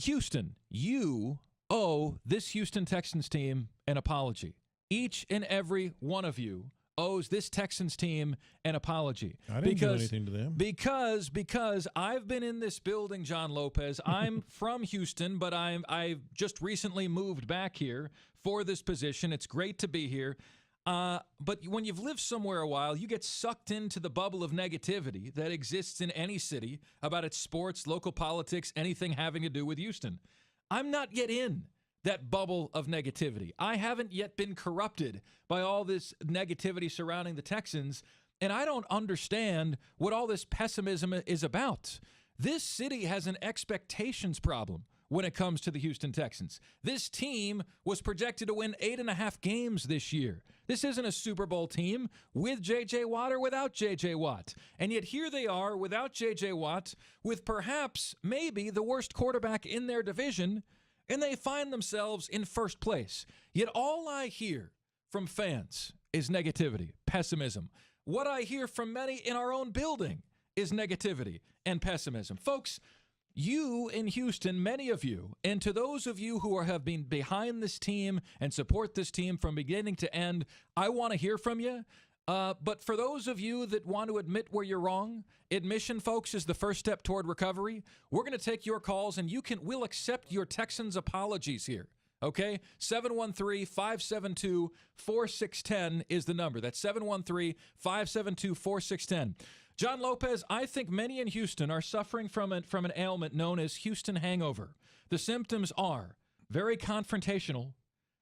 Houston, you owe this Houston Texans team an apology. Each and every one of you owes this Texans team an apology. I didn't do anything to them. Because I've been in this building, John Lopez. I'm from Houston, but I've just recently moved back here for this position. It's great to be here. But when you've lived somewhere a while, you get sucked into the bubble of negativity that exists in any city about its sports, local politics, anything having to do with Houston. I'm not yet in that bubble of negativity. I haven't yet been corrupted by all this negativity surrounding the Texans, and I don't understand what all this pessimism is about. This city has an expectations problem when it comes to the Houston Texans. This team was projected to win 8.5 games this year. This isn't a Super Bowl team with J.J. Watt or without J.J. Watt. And yet here they are without J.J. Watt, with perhaps maybe the worst quarterback in their division, and they find themselves in first place. Yet all I hear from fans is negativity, pessimism. What I hear from many in our own building is negativity and pessimism. Folks, you in Houston, many of you, and to those of you who have been behind this team and support this team from beginning to end, I want to hear from you. But for those of you that want to admit where you're wrong, admission, folks, is the first step toward recovery. We're going to take your calls, and we'll accept your Texans apologies here. Okay? 713-572-4610 is the number. That's 713-572-4610. John Lopez, I think many in Houston are suffering from an ailment known as Houston hangover. The symptoms are very confrontational,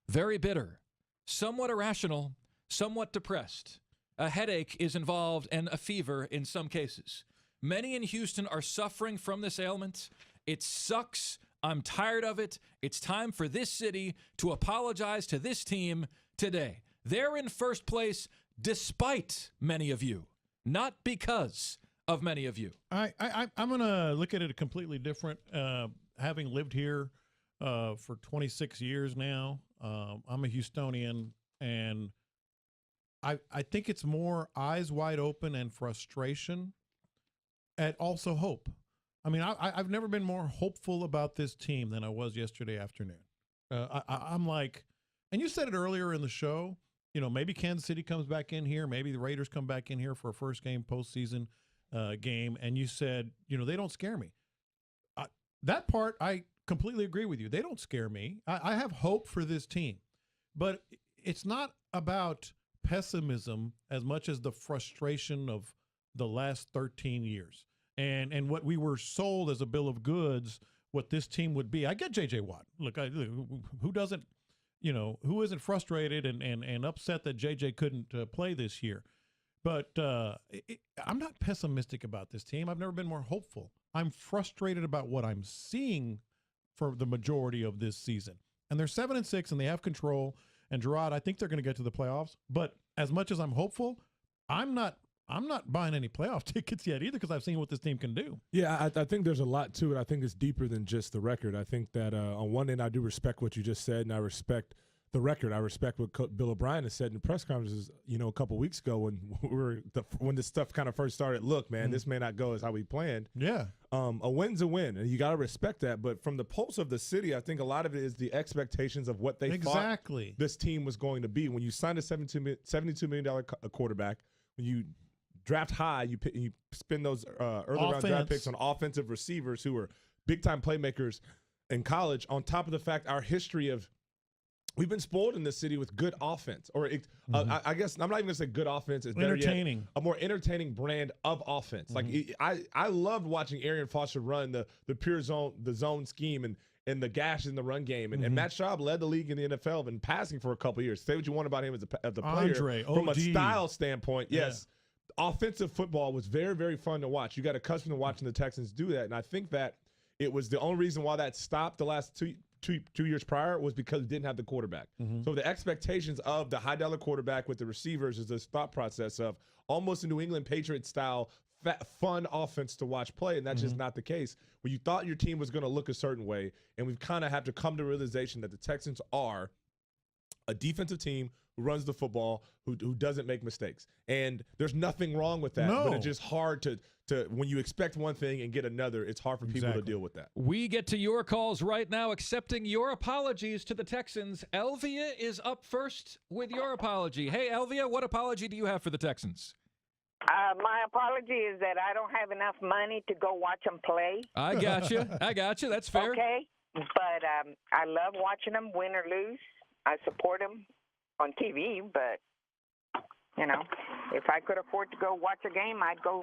very bitter, somewhat irrational, somewhat depressed. A headache is involved and a fever in some cases. Many in Houston are suffering from this ailment. It sucks. I'm tired of it. It's time for this city to apologize to this team today. They're in first place despite many of you, not because of many of you. I'm going to look at it completely different. Having lived here for 26 years now, I'm a Houstonian, and I think it's more eyes wide open and frustration, and also hope. I mean, I've never been more hopeful about this team than I was yesterday afternoon. I'm like, and you said it earlier in the show, maybe Kansas City comes back in here, maybe the Raiders come back in here for a first game postseason game, and you said, they don't scare me. That part, I completely agree with you. They don't scare me. I have hope for this team, but it's not about pessimism as much as the frustration of the last 13 years and what we were sold as a bill of goods, what this team would be. I get J.J. Watt. Look, who doesn't, who isn't frustrated and upset that J.J. couldn't play this year? But I'm not pessimistic about this team. I've never been more hopeful. I'm frustrated about what I'm seeing for the majority of this season. And they're 7-6 and they have control. And Gerard, I think they're going to get to the playoffs. But as much as I'm hopeful, I'm not buying any playoff tickets yet either, because I've seen what this team can do. Yeah, I think there's a lot to it. I think it's deeper than just the record. I think that on one end, I do respect what you just said, and I respect the record. I respect what Bill O'Brien has said in press conferences, a couple of weeks ago when this stuff kind of first started. Look, man, this may not go as how we planned. Yeah. A win's a win, and you got to respect that. But from the pulse of the city, I think a lot of it is the expectations of what they thought this team was going to be. When you signed a $72 million quarterback, when you draft high, you spend those early round draft picks on offensive receivers who are big-time playmakers in college, on top of the fact our history of we've been spoiled in this city with good offense, or I guess I'm not even gonna say good offense. It's entertaining, a more entertaining brand of offense. Like I loved watching Arian Foster run the pure zone, the zone scheme, and the gash in the run game. And Matt Schaub led the league in the NFL in passing for a couple of years. Say what you want about him as a player, from a style standpoint, yes. Yeah. Offensive football was very, very fun to watch. You got accustomed to watching the Texans do that, and I think that it was the only reason why that stopped the last two years prior was because it didn't have the quarterback. So the expectations of the high-dollar quarterback with the receivers is this thought process of almost a New England Patriots style fun offense to watch play, and that's just not the case. When you thought your team was going to look a certain way, and we've kind of have to come to the realization that the Texans are a defensive team who runs the football, who doesn't make mistakes. And there's nothing wrong with that, but it's just hard to when you expect one thing and get another, it's hard for people to deal with that. We get to your calls right now, accepting your apologies to the Texans. Elvia is up first with your apology. Hey, Elvia, what apology do you have for the Texans? My apology is that I don't have enough money to go watch them play. I got you. That's fair. Okay, but I love watching them win or lose. I support them on TV, but if I could afford to go watch a game, I'd go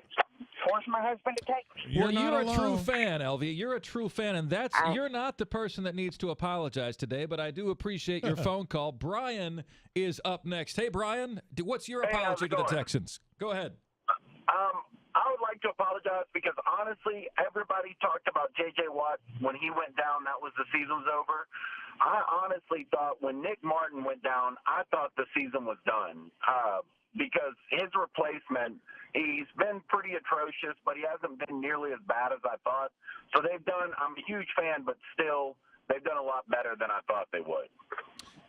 force my husband to take me. Well, you're a true fan, Elvia. You're a true fan, and you're not the person that needs to apologize today, but I do appreciate your phone call. Brian is up next. Hey, Brian, what's your apology to the Texans? Go ahead. I would like to apologize because, honestly, everybody talked about J.J. Watt when he went down. That was the season was over. I honestly thought when Nick Martin went down, I thought the season was done because his replacement, he's been pretty atrocious, but he hasn't been nearly as bad as I thought. So I'm a huge fan, but still, they've done a lot better than I thought they would.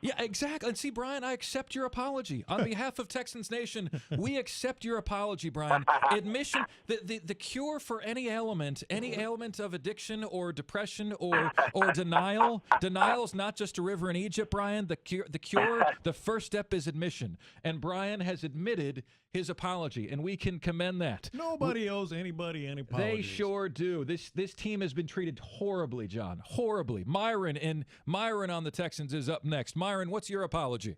Yeah, exactly. And see, Brian, I accept your apology. On behalf of Texans Nation, we accept your apology, Brian. Admission, the cure for any ailment of addiction or depression or denial. Denial's not just a river in Egypt, Brian. The cure, the first step is admission. And Brian has admitted his apology, and we can commend that. Nobody owes anybody any apologies. They sure do. This team has been treated horribly, John. Horribly. Myron on the Texans is up next. Myron, what's your apology?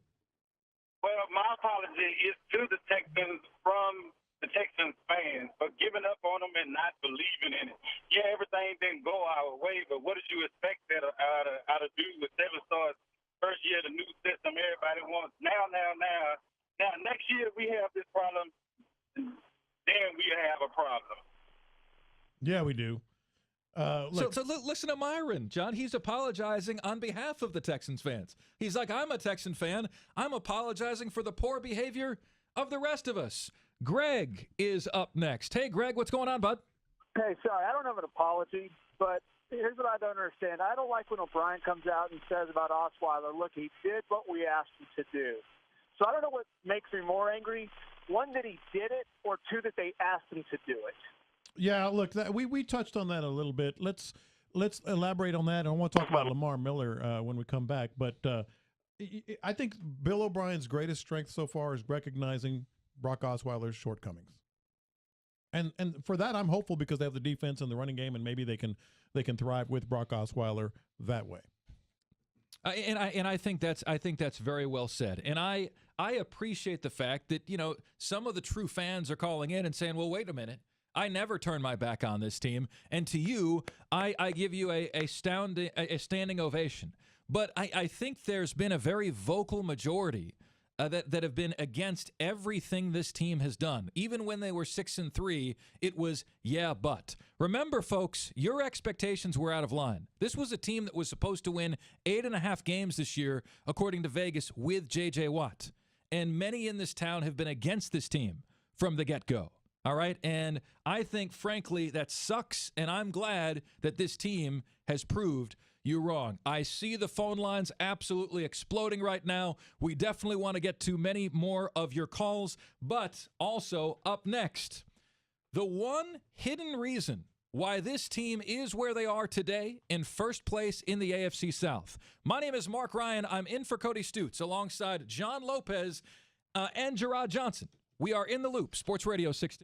Well, my apology is to the Texans from the Texans fans for giving up on them and not believing in it. Yeah, everything didn't go our way, but what did you expect that out of do with 7 stars? First year, the new system, everybody wants now. Now, next year we have this problem, then we have a problem. Yeah, we do. So listen to Myron, John. He's apologizing on behalf of the Texans fans. He's like, I'm a Texan fan. I'm apologizing for the poor behavior of the rest of us. Greg is up next. Hey, Greg, what's going on, bud? Hey, sorry, I don't have an apology, but here's what I don't understand. I don't like when O'Brien comes out and says about Osweiler, look, he did what we asked him to do. So I don't know what makes me more angry, one, that he did it, or two, that they asked him to do it. Yeah, look, we touched on that a little bit. Let's elaborate on that. And I want to talk about Lamar Miller when we come back. But I think Bill O'Brien's greatest strength so far is recognizing Brock Osweiler's shortcomings. And for that, I'm hopeful because they have the defense and the running game, and maybe they can thrive with Brock Osweiler that way. I think that's very well said. And I appreciate the fact that some of the true fans are calling in and saying, well, wait a minute. I never turn my back on this team. And to you, I give you a standing ovation. But I think there's been a very vocal majority that have been against everything this team has done. Even when they were 6-3, it was, yeah, but. Remember, folks, your expectations were out of line. This was a team that was supposed to win 8.5 games this year, according to Vegas, with J.J. Watt. And many in this town have been against this team from the get-go. All right, and I think, frankly, that sucks, and I'm glad that this team has proved you wrong. I see the phone lines absolutely exploding right now. We definitely want to get to many more of your calls, but also up next, the one hidden reason why this team is where they are today in first place in the AFC South. My name is Marc Ryan. I'm in for Cody Stutz alongside John Lopez and Gerard Johnson. We are in the Loop, Sports Radio 6.